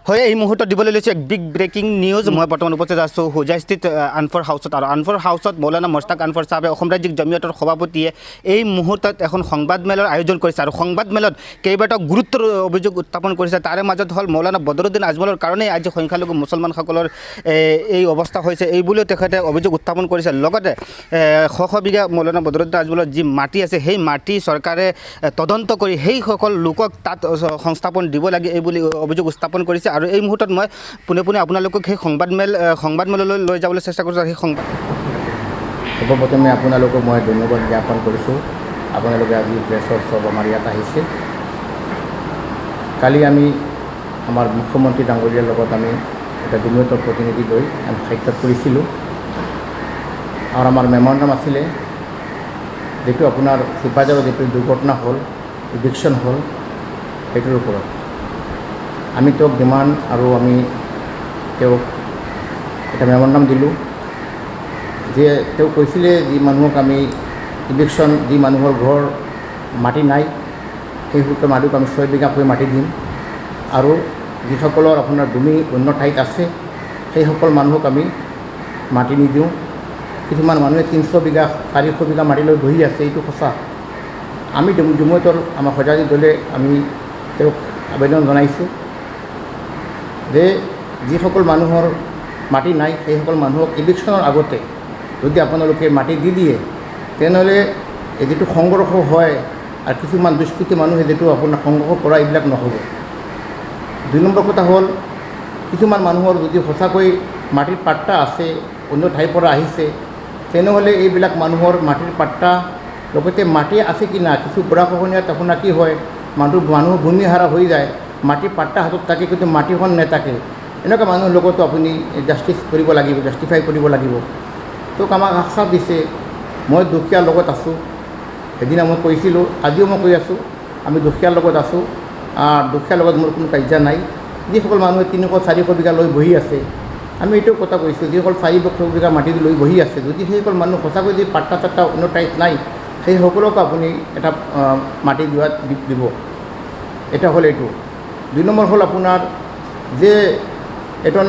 হয় এই মুহূৰ্তত দিবলৈ লৈছোঁ এক বিগ ব্ৰেকিং নিউজ। মই বৰ্তমান উপস্থিত আছোঁ হোজাইস্থিত আনফৰ হাউচত, আৰু আনফৰ হাউচত মৌলানা মস্তাক আনফৰ চাহাবে অসম ৰাজ্যিক জমিয়তৰ সভাপতিয়ে এই মুহূৰ্তত এখন সংবাদমেলৰ আয়োজন কৰিছে, আৰু সংবাদমেলত কেইবাটাও গুৰুত্বৰ অভিযোগ উত্থাপন কৰিছে। তাৰে মাজত হ'ল মৌলানা বদৰুদ্দিন আজমলৰ কাৰণেই আজি সংখ্যালঘু মুছলমানসকলৰ এই অৱস্থা হৈছে, এই বুলিও তেখেতে অভিযোগ উত্থাপন কৰিছে। লগতে শ বিঘা মৌলানা বদৰুদ্দিন আজমলৰ যি মাটি আছে সেই মাটি চৰকাৰে তদন্ত কৰি সেইসকল লোকক তাত সংস্থাপন দিব লাগে এই বুলি অভিযোগ উত্থাপন কৰিছে। আৰু এই মুহূৰ্তত মই পোনে আপোনালোকক সেই সংবাদমেললৈ লৈ যাবলৈ চেষ্টা কৰিছোঁ। সেই সৰ্বপ্ৰথমে আপোনালোকক মই ধন্যবাদ জ্ঞাপন কৰিছোঁ। আপোনালোকে আজি প্ৰেছৰ চব আমাৰ ইয়াত আহিছে। কালি আমি আমাৰ মুখ্যমন্ত্ৰী ডাঙৰীয়াৰ লগত আমি এটা জমিয়তৰ প্ৰতিনিধি লৈ আমি সাক্ষাৎ কৰিছিলোঁ, আৰু আমাৰ মেমৰেণ্ডাম আছিলে যিটো আপোনাৰ শিপাজাৰৰ যিটো দুৰ্ঘটনা হ'ল, ইভিকশ্যন হ'ল, সেইটোৰ ওপৰত আমি তেওঁক ডিমাণ্ড আৰু আমি তেওঁক এটা মেমৰেণ্ডাম দিলোঁ যে তেওঁ কৈছিলে যি মানুহক আমি ইভিকশ্যন, যি মানুহৰ ঘৰ মাটি নাই সেইসকল মানুহক আমি 6 বিঘাকৈ মাটি দিম, আৰু যিসকলৰ আপোনাৰ ভূমি অন্য ঠাইত আছে সেইসকল মানুহক আমি মাটি নিদিওঁ। কিছুমান মানুহে 300 বিঘা 400 বিঘা মাটি লৈ বহি আছে, এইটো সঁচা। আমি জমিয়তৰ আমাৰ সজাতি দলে আমি তেওঁক আবেদন জনাইছোঁ যে যিসকল মানুহৰ মাটি নাই সেইসকল মানুহক ইভিকশ্যনৰ আগতে যদি আপোনালোকে মাটি দি দিয়ে তেনেহ'লে যিটো সংঘৰ্ষ হয় আৰু কিছুমান দুষ্কৃতি মানুহে যিটো আপোনাৰ সংঘৰ্ষ কৰা এইবিলাক নহ'ব। 2 নম্বৰ কথা হ'ল কিছুমান মানুহৰ যদি সঁচাকৈ মাটিৰ পাট্টা আছে, অন্য ঠাইৰ পৰা আহিছে, তেনেহ'লে এইবিলাক মানুহৰ মাটিৰ পাট্টা লগতে মাটি আছে কি না, কিছু গৰাখহনীয়াত আপোনাৰ কি হয় মানুহ ভূমিহাৰা হৈ যায়, মাটিৰ পাট্টা হাতত থাকে কিন্তু মাটিখন নেথাকে, এনেকুৱা মানুহৰ লগতো আপুনি জাষ্টিছ কৰিব লাগিব, জাষ্টিফাই কৰিব লাগিব। তোক আমাক আশ্বাস দিছে, মই দুখীয়াৰ লগত আছোঁ। সেইদিনা মই কৈছিলোঁ, আজিও মই কৈ আছোঁ, আমি দুখীয়াৰ লগত আছোঁ। দুখীয়াৰ লগত মোৰ কোনো কাজিয়া নাই। যিসকল মানুহে 300-400 বিঘা লৈ বহি আছে, আমি এইটো কথা কৈছোঁ, যিসকল 400 বিঘা মাটি লৈ বহি আছে, যদি সেইসকল মানুহ সঁচাকৈ যদি পাট্টা চাট্টা অন্য ঠাইত নাই সেই সকলোকে আপুনি এটা মাটি দিব। এটা হ'ল এইটো। 2 নম্বৰ হ'ল আপোনাৰ যে এজন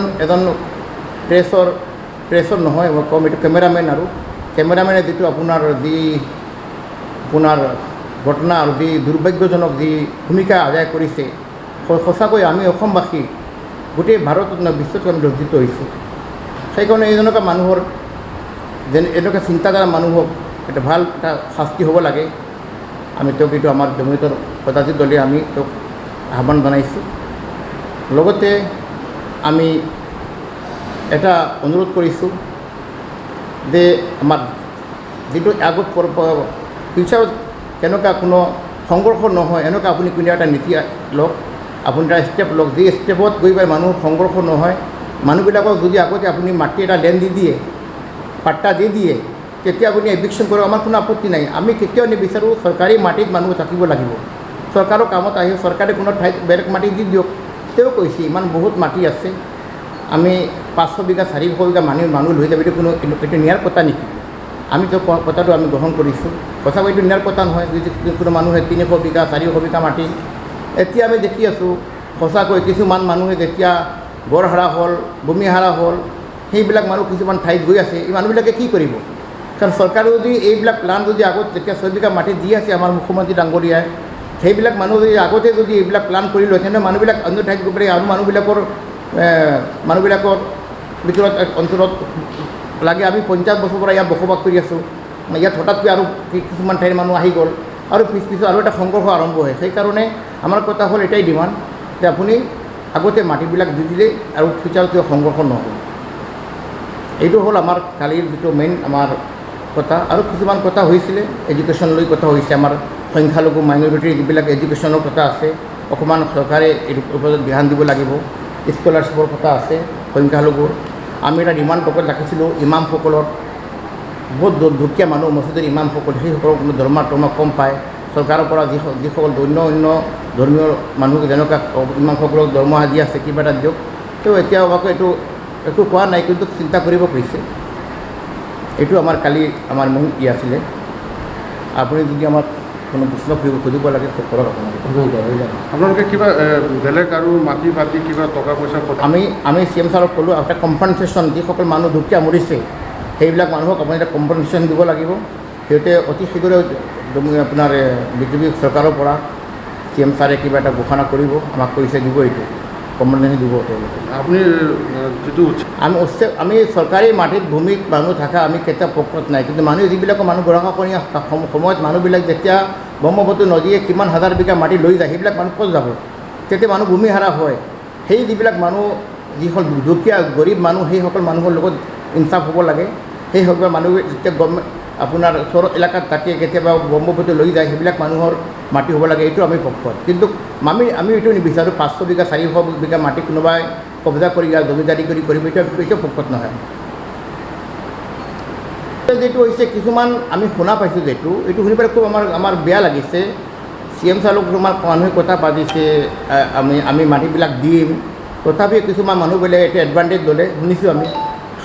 প্ৰেছৰ নহয়, মই ক'ম এইটো কেমেৰামেন, আৰু কেমেৰামেনে যিটো আপোনাৰ যি আপোনাৰ ঘটনা আৰু যি দুৰ্ভাগ্যজনক যি ভূমিকা আদায় কৰিছে, সঁচাকৈ আমি অসমবাসী গোটেই ভাৰতত বিশ্বত আমি লজ্জিত হৈছোঁ। সেইকাৰণে এনেকুৱা মানুহৰ এনেকুৱা চিন্তাধাৰা মানুহক এটা ভাল এটা শাস্তি হ'ব লাগে। আমি তেওঁক এইটো আমাৰ জমিয়তৰ সজাতি দলে আমি তেওঁক আহ্বান জনাইছোঁ। লগতে আমি এটা অনুৰোধ কৰিছোঁ যে আমাৰ যিটো আগত ফিউচাৰত কেনেকুৱা কোনো সংঘৰ্ষ নহয়, এনেকুৱা আপুনি কোনো এটা নীতি লওক, আপুনি এটা ষ্টেপ লওক, যি ষ্টেপত গৈ পাই মানুহৰ সংঘৰ্ষ নহয়। মানুহবিলাকক যদি আগতে আপুনি মাটি এটা লেণ্ড দি দিয়ে, পাট্টা দি দিয়ে, তেতিয়া আপুনি এভিকশ্যন কৰিব, আমাৰ কোনো আপত্তি নাই। আমি কেতিয়াও নিবিচাৰোঁ চৰকাৰী মাটিত মানুহ থাকিব লাগিব। চৰকাৰৰ কামত আহি চৰকাৰে কোনো ঠাইত বেলেগ মাটি দি দিয়ক। তেওঁ কৈছে ইমান বহুত মাটি আছে, আমি 500 বিঘা 400 বিঘা মানুহ লৈ যাব, এইটো নিয়াৰ কথা নেকি? আমি তেওঁ কথাটো আমি গ্ৰহণ কৰিছোঁ। সঁচাকৈ এইটো নিয়াৰ কথা নহয়। যদি কোনো মানুহে 300 বিঘা 400 বিঘা মাটি, এতিয়া আমি দেখি আছোঁ সঁচাকৈ কিছুমান মানুহে যেতিয়া গড়হাৰা হ'ল, ভূমিহাৰা হ'ল, সেইবিলাক মানুহ কিছুমান ঠাইত গৈ আছে, এই মানুহবিলাকে কি কৰিব? কাৰণ চৰকাৰে যদি এইবিলাক প্লান যদি আগত যেতিয়া 6 বিঘা মাটি দি আছে আমাৰ মুখ্যমন্ত্ৰী ডাঙৰীয়াই, সেইবিলাক মানুহ যদি আগতে যদি এইবিলাক প্লান কৰি লয়, তেনেহ'লে মানুহবিলাক অন্য ঠাইত গৈ পাৰি, আৰু মানুহবিলাকৰ ভিতৰত অন্তৰত লাগে আমি 50 বছৰৰ পৰা ইয়াত বসবাস কৰি আছোঁ, ইয়াত হঠাৎকৈ আৰু কিছুমান ঠাইৰ মানুহ আহি গ'ল, আৰু পিছত আৰু এটা সংঘৰ্ষ আৰম্ভ হয়। সেইকাৰণে আমাৰ কথা হ'ল এটাই ডিমাণ্ড যে আপুনি আগতে মাটিবিলাক দি দিলে আৰু ফিউচাৰত কিয় সংঘৰ্ষ নহ'ব। এইটো হ'ল আমাৰ কালিৰ যিটো মেইন আমাৰ কথা। আৰু কিছুমান কথা হৈছিলে, এডুকেশ্যন লৈ কথা হৈছে, আমাৰ সংখ্যালঘু মাইনৰিটিৰ যিবিলাক এডুকেশ্যনৰ কথা আছে, অকণমান চৰকাৰে এইটোৰ ওপৰত ধ্যান দিব লাগিব। স্কলাৰশ্বিপৰ কথা আছে সংখ্যালঘুৰ। আমি এটা ডিমাণ্ড পকেট ৰাখিছিলোঁ ইমামসকলৰ, বহুত দুখীয়া মানুহ মছজিদৰ ইমামসকল, সেইসকলক কোনো দৰমহা কম পায়। চৰকাৰৰ পৰা যিসকল অন্য ধৰ্মীয় মানুহ যেনেকুৱা ইমামসকলক দৰমহা দি আছে, কিবা এটা দিয়ক। তেওঁ এতিয়াও আকৌ এইটো একো কোৱা নাই, কিন্তু চিন্তা কৰিব কৈছে। এইটো আমাৰ কালি আমাৰ মেইন আছিলে। আপুনি যদি আমাক কোনো প্ৰশ্ন সুধিব লাগে কৰক আপোনালোকে। আপোনালোকে কিবা বেলেগ আৰু মাটি বাটি কিবা টকা পইচা আমি চি এম ছাৰক ক'লোঁ এটা কম্পেনচেশ্যন যিসকল মানুহ দুখীয়া মৰিছে সেইবিলাক মানুহক আপুনি এটা কম্পেনচেশ্যন দিব লাগিব। সিহঁতে অতি শীঘ্ৰে আপোনাৰ বিজেপি চৰকাৰৰ পৰা চি এম ছাৰে কিবা এটা ঘোষণা কৰিব, আমাক কৈছে দিব, এইটো কম্পেনচেশ্যন দিব তেওঁলোকে। আপুনি যিটো আমি চৰকাৰী মাটিত ভূমিত মানুহ থকা আমি কেতিয়াও পক্ষত নাই, কিন্তু মানুহ যিবিলাকৰ মানুহ গৰাখা কৰি সময়ত মানুহবিলাক যেতিয়া ব্ৰহ্মপুত্ৰ নদীয়ে কিমান হাজাৰ বিঘা মাটি লৈ যায় সেইবিলাক মানুহ ক'ত যাব, তেতিয়া মানুহ ভূমিহাৰা হয়। সেই যিবিলাক মানুহ যিসকল দুখীয়া গৰীব মানুহ সেইসকল মানুহৰ লগত ইনচাফ হ'ব লাগে। সেইসকল মানুহ যেতিয়া আপোনাৰ চহৰ এলেকাত থাকে কেতিয়াবা ব্ৰহ্মপুত্ৰ লৈ যায় সেইবিলাক মানুহৰ মাটি হ'ব লাগে, এইটো আমি পক্ষত। কিন্তু আমি এইটো নিবিচাৰোঁ 500 বিঘা 400 বিঘা মাটি কোনোবাই কব্জা কৰি জমিদাৰী কৰিব, এইটো পক্ষত নহয়। যিটো হৈছে কিছুমান আমি শুনা পাইছোঁ এইটো শুনি পেলাই খুব আমাৰ বেয়া লাগিছে। চি এম ছাৰক কিছুমান মানুহে কথা পাতিছে আমি মাটিবিলাক দিম, তথাপিও কিছুমান মানুহবিলাকে এইটো এডভান্টেজ ল'লে শুনিছোঁ আমি।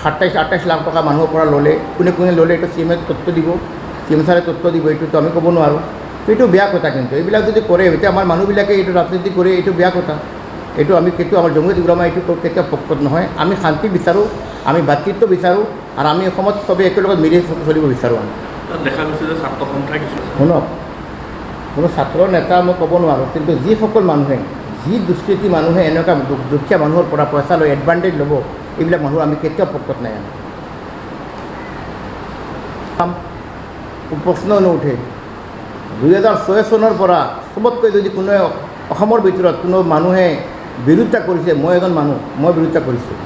27-28 লাখ টকা মানুহৰ পৰা ল'লে, কোনে ল'লে এইটো চি এমে তথ্য দিব, চি এম ছাৰে তথ্য দিব, এইটোতো আমি ক'ব নোৱাৰোঁ। এইটো বেয়া কথা, কিন্তু এইবিলাক যদি কৰে এতিয়া আমাৰ মানুহবিলাকে এইটো ৰাজনীতি কৰে, এইটো বেয়া কথা। এইটো আমি কেতিয়াও আমাৰ জমিয়ত উলামা এইটো কেতিয়াও পক্ষত নহয়। আমি শান্তি বিচাৰোঁ, আমি ভাতৃত্ব বিচাৰোঁ, আৰু আমি অসমত চবেই একেলগত মিলি চলিব বিচাৰোঁ। আমি দেখা গৈছে যে ছাত্ৰ সন্থা শুনক, কোনো ছাত্ৰৰ নেতা মই ক'ব নোৱাৰোঁ, কিন্তু যিসকল মানুহে যি দুষ্কৃতি মানুহে এনেকুৱা দুখীয়া মানুহৰ পৰা পইচা লৈ এডভান্টেজ ল'ব, এইবিলাক মানুহ আমি কেতিয়াও পক্ষত নাই। প্ৰশ্ন নুঠে। 2006 চনৰ পৰা চবতকৈ যদি কোনোৱে অসমৰ ভিতৰত কোনো মানুহে বিৰোধিতা কৰিছে, মই এজন মানুহ, মই বিৰোধিতা কৰিছোঁ।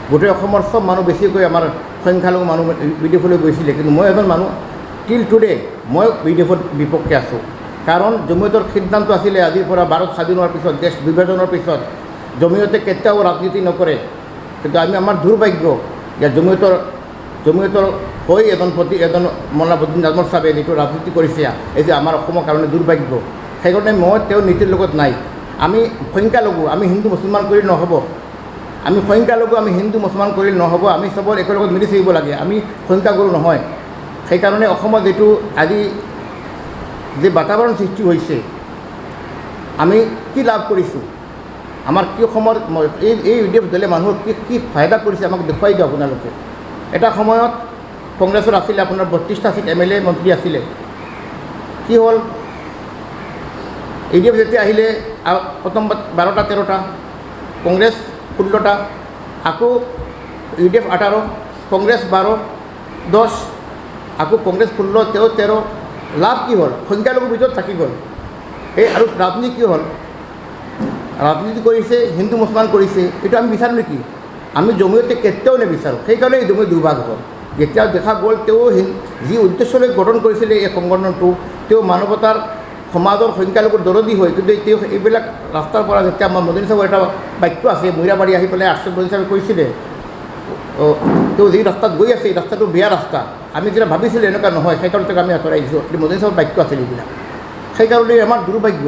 গোটেই অসমৰ চব মানুহ বেছিকৈ আমাৰ সংখ্যালঘু মানুহ বিদেশলৈ গৈছিলে, কিন্তু মই এজন মানুহ টিল টুডে মই বিদেশত বিপক্ষে আছোঁ। কাৰণ জমিয়তৰ সিদ্ধান্ত আছিলে আজিৰ পৰা ভাৰত স্বাধীন হোৱাৰ পিছত, দেশ বিভাজনৰ পিছত জমিয়তে কেতিয়াও ৰাজনীতি নকৰে। কিন্তু আমাৰ দুৰ্ভাগ্য যে জমিয়তৰ হৈ এজন মৌলানা বদৰুদ্দিন আজমল চাহাবে যিটো ৰাজনীতি কৰিছে, এই যে আমাৰ অসমৰ কাৰণে দুৰ্ভাগ্য। সেইকাৰণে মই তেওঁৰ নীতিৰ লগত নাই। আমি সংখ্যালঘু, আমি হিন্দু মুছলমান কৰি নহ'ব। আমি সংখ্যালঘু, আমি হিন্দু মুছলমান কৰি নহ'ব। আমি চবৰ একেলগত মিলি থাকিব লাগে, আমি সংখ্যাগুৰু নহয়। সেইকাৰণে অসমত যিটো আজি যে বাতাবৰণ সৃষ্টি হৈছে, আমি কি লাভ কৰিছোঁ, আমাৰ কি অসমৰ এই ইউডিএফ দলে মানুহৰ কি ফায়দা কৰিছে আমাক দেখুৱাই দিয়ক আপোনালোকে। এটা সময়ত কংগ্ৰেছৰ আছিলে আপোনাৰ 32টা চিট MLA মন্ত্ৰী আছিলে, কি হ'ল ইউডিএফ যেতিয়া আহিলে প্ৰথম 12-13টা, কংগ্ৰেছ 16টা, আকৌ ইউডিএফ 18, কংগ্ৰেছ 12-10, আকৌ কংগ্ৰেছ 16, 13। লাভ কি হ'ল? সংখ্যালঘুৰ ভিতৰত থাকি গ'ল। আৰু ৰাজনীতি কি হ'ল? ৰাজনীতি কৰিছে, হিন্দু মুছলমান কৰিছে। এইটো আমি বিচাৰোঁ নেকি? আমি জমিয়তে কেতিয়াও নিবিচাৰোঁ। সেইকাৰণে এই জমিয়ত দুৰ্ভাগ হ'ল। যেতিয়া দেখা গ'ল তেওঁ যি উদ্দেশ্যলৈ গঠন কৰিছিলে এই সংগঠনটো, তেওঁ মানৱতাৰ সমাজৰ সংখ্যালঘুৰ দৰদী হয়, কিন্তু তেওঁ এইবিলাক ৰাস্তাৰ পৰা যেতিয়া আমাৰ মদনী চাহাবৰ এটা বাক্য আছে, মহিৰাবাৰী আহি পেলাই আশ্ৰম মদনী চাহাবে কৈছিলে, তেওঁ যি ৰাস্তাত গৈ আছে এই ৰাস্তাটো বেয়া ৰাস্তা, আমি যেতিয়া ভাবিছিলোঁ এনেকুৱা নহয়, সেইকাৰণে তাক আমি আঁতৰাই দিছোঁ। মদনী চাহাবৰ বাক্য আছিল এইবিলাক। সেইকাৰণে আমাৰ দুৰ্ভাগ্য,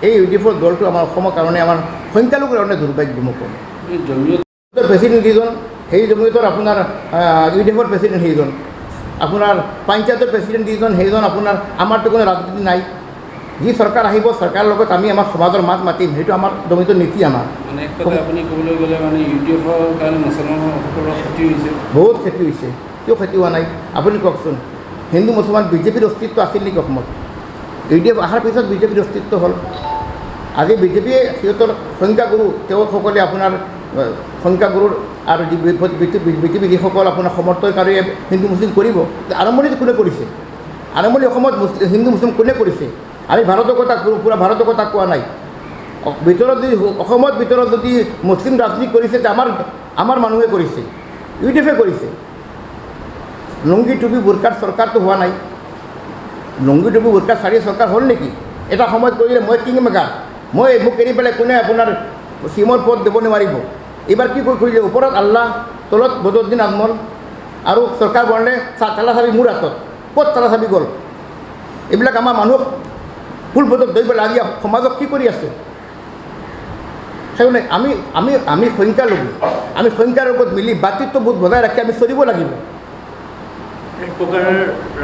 এই ইউডিএফৰ দলটো আমাৰ অসমৰ কাৰণে, আমাৰ সংখ্যালঘুৰ কাৰণে দুৰ্ভাগ্য। মোক জমিয়তৰ প্ৰেচিডেণ্ট যিজন, সেই জমিয়তৰ আপোনাৰ ইউডিএফৰ প্ৰেচিডেণ্ট সেইজন, আপোনাৰ পঞ্চায়তৰ প্ৰেচিডেণ্ট যিজন সেইজন আপোনাৰ। আমাৰতো কোনো ৰাজনীতি নাই। যি চৰকাৰ আহিব, চৰকাৰৰ লগত আমি আমাৰ সমাজৰ মাত মাতিম, সেইটো আমাৰ জমিয়তৰ নীতি। আমাৰ মানে আপুনি ক'বলৈ গ'লে মানে ইউডিএফৰ কাৰণে মুছলমানসকলৰ ক্ষতি হৈছে, বহুত ক্ষতি হৈছে। কিয় ক্ষতি হোৱা নাই আপুনি কওকচোন? হিন্দু মুছলমান বিজেপিৰ অস্তিত্ব আছিল নেকি অসমত? ইউডিএফ অহাৰ পিছত বিজেপিৰ অস্তিত্ব হ'ল। আজি বিজেপিয়ে সিহঁতৰ সংখ্যাগুৰু তেওঁসকলে আপোনাৰ সংখ্যাগুৰুৰ আৰু বিজেপি যিসকল আপোনাৰ সমৰ্থনকাৰী হিন্দু মুছলিম কৰিব, আৰম্ভণি কোনে কৰিছে? আৰম্ভণি অসমত হিন্দু মুছলিম কোনে কৰিছে? আমি ভাৰতৰ কথা পূৰা ভাৰতৰ কথা কোৱা নাই। ভিতৰত যদি অসমত ভিতৰত যদি মুছলিম ৰাজনীতি কৰিছে, আমাৰ মানুহে কৰিছে, ইউডিএফে কৰিছে। লুংগি টুপি বুৰকাৰ চৰকাৰটো হোৱা নাই। লুংগি টুপি বুৰকাৰ চাৰি চৰকাৰ হ'ল নেকি? এটা সময়ত কৰিলে মই কিং মেকাৰ, মোক এৰি পেলাই কোনে আপোনাৰ চিমৰ পদ দিব নোৱাৰিব। এইবাৰ কি কৰিলে? ওপৰত আল্লাহ, তলত বদৰুদ্দিন আজমল, আৰু চৰকাৰ বনালে তালা চাবি মোৰ হাতত। ক'ত তালা চাবি গ'ল? এইবিলাক আমাৰ মানুহক ফুল পদত লৈ পেলাই আজি সমাজক কি কৰি আছে? সেইকাৰণে আমি সংখ্যালঘু, আমি সংখ্যালঘুত মিলি ভাতৃত্ববোধ বজাই ৰাখি আমি চলিব লাগিব। এক প্ৰকাৰে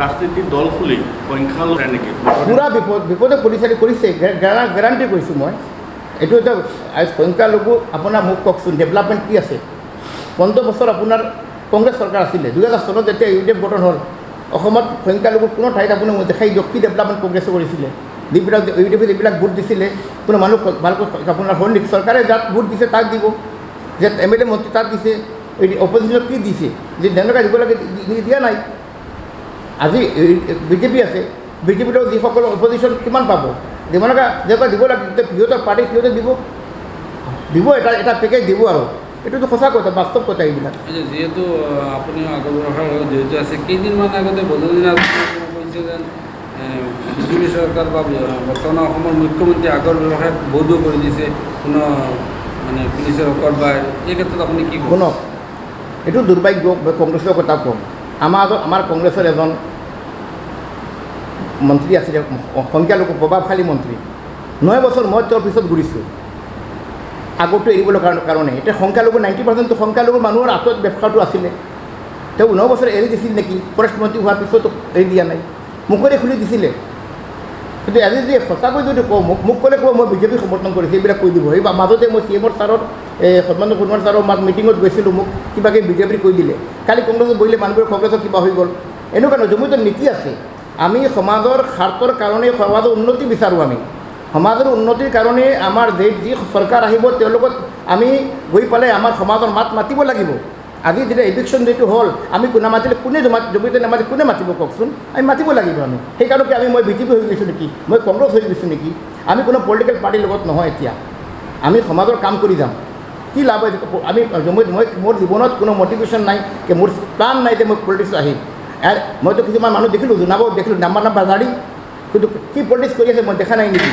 ৰাজনীতিৰ দল খুলি সংখ্যা লয় নেকি? পূৰা বিপদে পৰিচালি কৰিছে, গেৰাণ্টি কৰিছোঁ মই। এইটো এটা সংখ্যালঘু আপোনাৰ মোক কওকচোন ডেভেলপমেণ্ট কি আছে? 15 বছৰ আপোনাৰ কংগ্ৰেছ চৰকাৰ আছিলে। 2000 চনত যেতিয়া UDF গঠন হ'ল, অসমত সংখ্যালঘুৰ কোনো ঠাইত আপুনি দেখাই দিয়ক কি ডেভেলপমেণ্ট কংগ্ৰেছে কৰিছিলে। যিবিলাক UDF যিবিলাক ভোট দিছিলে, কোনো মানুহ ভালকৈ আপোনাৰ হ'ল নেকি? চৰকাৰে যাক ভোট দিছে তাক দিব, যে MLA মন্ত্ৰী তাক দিছে। অপজিশ্যনক কি দিছে? যে যেনেকৈ দিব লাগে দিয়া নাই। আজি বিজেপি আছে, বিজেপিৰ যিসকল অপজিশ্যন কিমান পাব? যিমানকৈ যেনেকৈ দিব লাগে সিহঁতৰ পাৰ্টি সিহঁতে দিব এটা পেকেজ দিব। আৰু এইটোতো সঁচা কথা, বাস্তৱ কথা এইবিলাক। যিহেতু আপুনি আগৰ বৰ্ষৰ লগত জড়িত আছে, কেইদিনমান আগতে বদলি কৈছে যেন বিজেপি চৰকাৰ বা বৰ্তমান অসমৰ মুখ্যমন্ত্ৰী আগৰ ব্যৱসায় বৈধ কৰি দিছে, কোনো মানে পুলিচৰ ৰেকৰ্ড বা এই ক্ষেত্ৰত আপুনি কি ক'ব? শুনক, এইটো দুৰ্ভাগ্য। কংগ্ৰেছৰ কথা কম। আমাৰ কংগ্ৰেছৰ এজন মন্ত্ৰী আছিলে, সংখ্যালঘু প্ৰভাৱশালী মন্ত্ৰী। 9 বছৰ মই তেওঁৰ পিছত ঘূৰিছোঁ আগতো এৰিবলৈ কাৰণে। এতিয়া সংখ্যালঘু 90% সংখ্যালঘু মানুহৰ হাতত ব্যৱসায়টো আছিলে। তেওঁ 9 বছৰ এৰি দিছিল নেকি? ফৰেষ্ট মন্ত্ৰী হোৱাৰ পিছতো এৰি দিয়া নাই, মুখেৰে খুলি দিছিলে। কিন্তু আজি যদি সঁচাকৈ যদি কওঁ, মোক ক'লে কওঁ মই বিজেপি সমৰ্থন কৰিছোঁ, এইবিলাক কৈ দিব। এই মাজতে মই CM ছাৰৰ সন্মানীয় কুমাৰ ছাৰৰ মিটিঙত গৈছিলোঁ, মোক কিবাকিবি বিজেপিৰ কৈ দিলে। কালি কংগ্ৰেছত বহিলে মানুহবোৰ কংগ্ৰেছৰ কিবা হৈ গ'ল। এনেকুৱা নহয়, জমিত নীতি আছে। আমি সমাজৰ স্বাৰ্থৰ কাৰণে সমাজৰ উন্নতি বিচাৰোঁ। আমি সমাজৰ উন্নতিৰ কাৰণে আমাৰ যি চৰকাৰ আহিব তেওঁৰ লগত আমি গৈ পেলাই আমাৰ সমাজৰ মাত মাতিব লাগিব। আজি যেতিয়া ইভিকশ্যন ডেটো হ'ল, আমি নামাতিলে কোনে জমিতে নামাতি কোনে মাতিব কওকচোন? আমি মাতিব লাগিব। আমি সেইকাৰণে মই বিজেপি হৈ গৈছোঁ নেকি, মই কংগ্ৰেছ হৈ গৈছোঁ নেকি? আমি কোনো পলিটিকেল পাৰ্টিৰ লগত নহয়। এতিয়া আমি সমাজৰ কাম কৰি যাম। কি লাভ হয়? আমি মোৰ জীৱনত কোনো মটিভেশ্যন নাই, মোৰ প্লান নাই যে মই পলিটিক্স আহিম। মইতো কিছুমান মানুহ দেখিলোঁ, দেখিলোঁ নাম্বাৰ জাৰি, কিন্তু কি পলিটিক্স কৰি আছে মই দেখা নাই নেকি?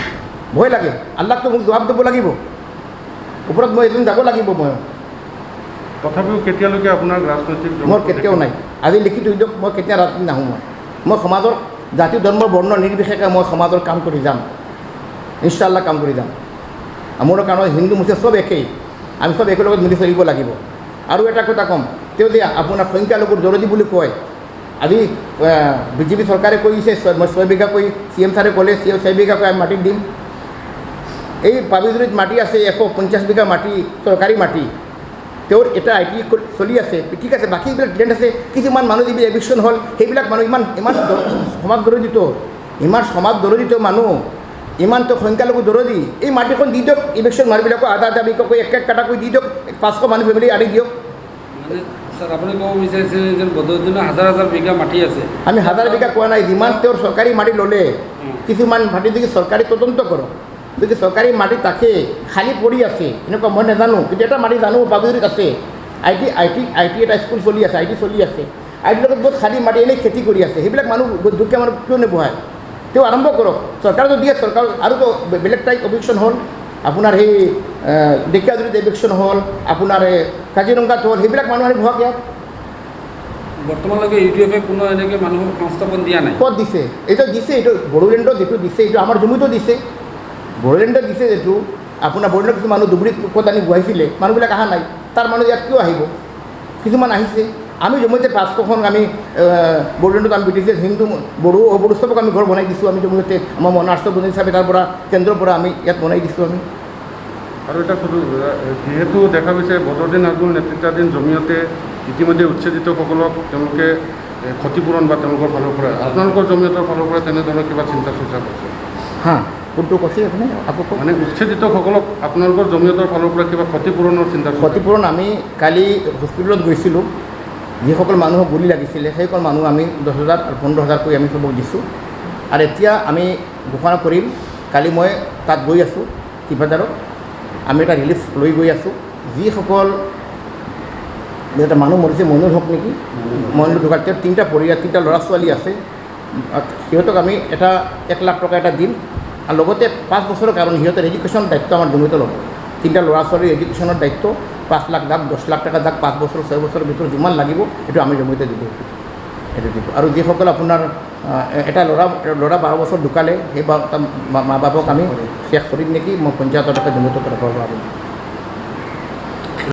ভয় লাগে। আল্লাহতো মোক জবাব দিব লাগিব, ওপৰত মই এদিন যাব লাগিব। মই তথাপিও কেতিয়ালৈকে আপোনাৰ ৰাজনৈতিক মোৰ কেতিয়াও নাই। আজি লিখি থৈ দিয়ক, মই কেতিয়া ৰাজনীতি নাহোঁ। মই সমাজৰ জাতি ধৰ্ম বৰ্ণ নিৰ্বিশেষে মই সমাজৰ কাম কৰি যাম, ইনশাআল্লাহ কাম কৰি যাম। মোৰ কাৰণে হিন্দু মুছলিম চব একেই, আমি চব একেলগত মিলি চলিব লাগিব। আৰু এটা কথা ক'ম, তেওঁ যে আপোনাৰ সংখ্যালঘুৰ দৰদী বুলি কয়, আজি বিজেপি চৰকাৰে কৈছে 6 বিঘাকৈ, CM ছাৰে ক'লে 6 বিঘাকৈ আমি মাটি দিম। এই পাবিজুৰিত মাটি আছে 150 বিঘা মাটি, চৰকাৰী মাটি। তেওঁৰ এটা IT চলি আছে, ঠিক আছে। বাকী এইবিলাক লেণ্ড আছে। কিছুমান মানুহ যিবিলাক এভিকশ্যন হ'ল, সেইবিলাক মানুহ ইমান সমাজ দৰদিত, মানুহ, ইমানটো সংখ্যালঘু দৰদি। এই মাটিখন দি দিয়ক, ইভিকশ্যন মানুহবিলাকক আধা বিঘাকৈ এক কাটাকৈ দি দিয়ক, 500 মানুহ ফেমিলি আনি দিয়ক। মানে স্যার আপুনি ক'ব বিচাৰিছে যে বদৰুদ্দিনৰ হাজাৰ বিঘা মাটি আছে? আমি 1000 বিঘা কোৱা নাই। যিমান তেওঁৰ চৰকাৰী মাটি ল'লে, কিছুমান মাটি যদি চৰকাৰী তদন্ত কৰক, যদি চৰকাৰী মাটি তাকে খালী পৰি আছে, এনেকুৱা মই নাজানো, কিন্তু এটা মাটি জানো পাবিজুৰিত আছে। IT এটা স্কুল চলি আছে, IT চলি আছে। IT লগত বহুত খালী মাটি এনেই খেতি কৰি আছে। সেইবিলাক মানুহ দুখীয়া মানুহ কিয় নবহায়? তেওঁ আৰম্ভ কৰক। চৰকাৰতো দিয়ে, চৰকাৰ আৰুতো বেলেগ টাইপ এভিকশ্যন হ'ল, আপোনাৰ সেই ঢেকীয়াজুলিত এভিকশ্যন হ'ল, আপোনাৰ কাজিৰঙাত হ'ল, সেইবিলাক মানুহ আনি বহাক ইয়াত। বৰ্তমানলৈকে UDF কোনো এনেকৈ মানুহক সংস্থাপন দিয়া নাই? ক'ত দিছে? এইটো দিছে, এইটো বড়োলেণ্ডত যিটো দিছে, এইটো আমাৰ জমিতো দিছে। বড়োলেণ্ডত দিছে যিটো, আপোনাৰ বড়োলেণ্ডত কিছু মানুহ ধুবুৰীত ক'ত আনি বহাইছিলে, মানুহবিলাক অহা নাই। তাৰ মানুহ ইয়াত কিয় আহিব? কিছুমান আহিছে। আমি জমিতে 500খন আমি বড়োলেণ্ডত আমি ব্ৰিটিছ হিন্দু বড়ো চবক আমি ঘৰ বনাই দিছোঁ। আমি জমিতে আমাৰ মনাৰ্ছ বনাই হিচাপে তাৰ পৰা কেন্দ্ৰৰ পৰা আমি ইয়াত বনাই দিছোঁ। আমি আৰু এটা সুধো, যিহেতু দেখা গৈছে বদৰুদ্দিন আজমল নেতৃত্বাধীন জমিয়তে ইতিমধ্যে উচ্ছেদিতসকলক তেওঁলোকে ক্ষতিপূৰণ বা তেওঁলোকৰ ফালৰ পৰা, আপোনালোকৰ জমিয়তৰ ফালৰ পৰা তেনেধৰণৰ কিবা চিন্তা চৰ্চা কৰিছে? হা, কোনটো কৈছে আপুনি আকৌ? মানে উচ্ছেদিতসকলক আপোনালোকৰ জমিয়তৰ ফালৰ পৰা কিবা ক্ষতিপূৰণৰ চিন্তা? ক্ষতিপূৰণ আমি কালি হস্পিটেলত গৈছিলোঁ, যিসকল মানুহক গুলি লাগিছিলে সেইসকল মানুহ আমি 10,000 আৰু 15,000কৈ আমি চবক দিছোঁ। আৰু এতিয়া আমি ঘোষণা কৰিম। কালি মই তাত গৈ আছোঁ, শিৱবাজাৰত আমি এটা ৰিলিফ লৈ গৈ আছোঁ। যিসকল এটা মানুহ মৰিছে, মইনুল হক নেকি, মইনুল ঢুকাল, তেওঁ 3টা পৰিয়াল, 3টা ল'ৰা ছোৱালী আছে। সিহঁতক আমি 1 লাখ টকা এটা দিম। আৰু লগতে 5 বছৰৰ কাৰণে সিহঁতৰ এডুকেশ্যনৰ দায়িত্ব আমাৰ জমিতে ল'ব। 3টা ল'ৰা ছোৱালীৰ এডুকেশ্যনৰ দায়িত্ব 5 লাখ যাক, 10 লাখ টকা যাক, 5 বছৰ 6 বছৰৰ ভিতৰত যিমান লাগিব সেইটো আমি জমিতে দিব। সেইটো দিব। আৰু যিসকল আপোনাৰ এটা ল'ৰা 12 বছৰ ঢুকালে, সেই মা বাপক আমি শেষ কৰিম নেকি, মই পঞ্চায়তৰ টকা জমিতে তৰফৰ পৰা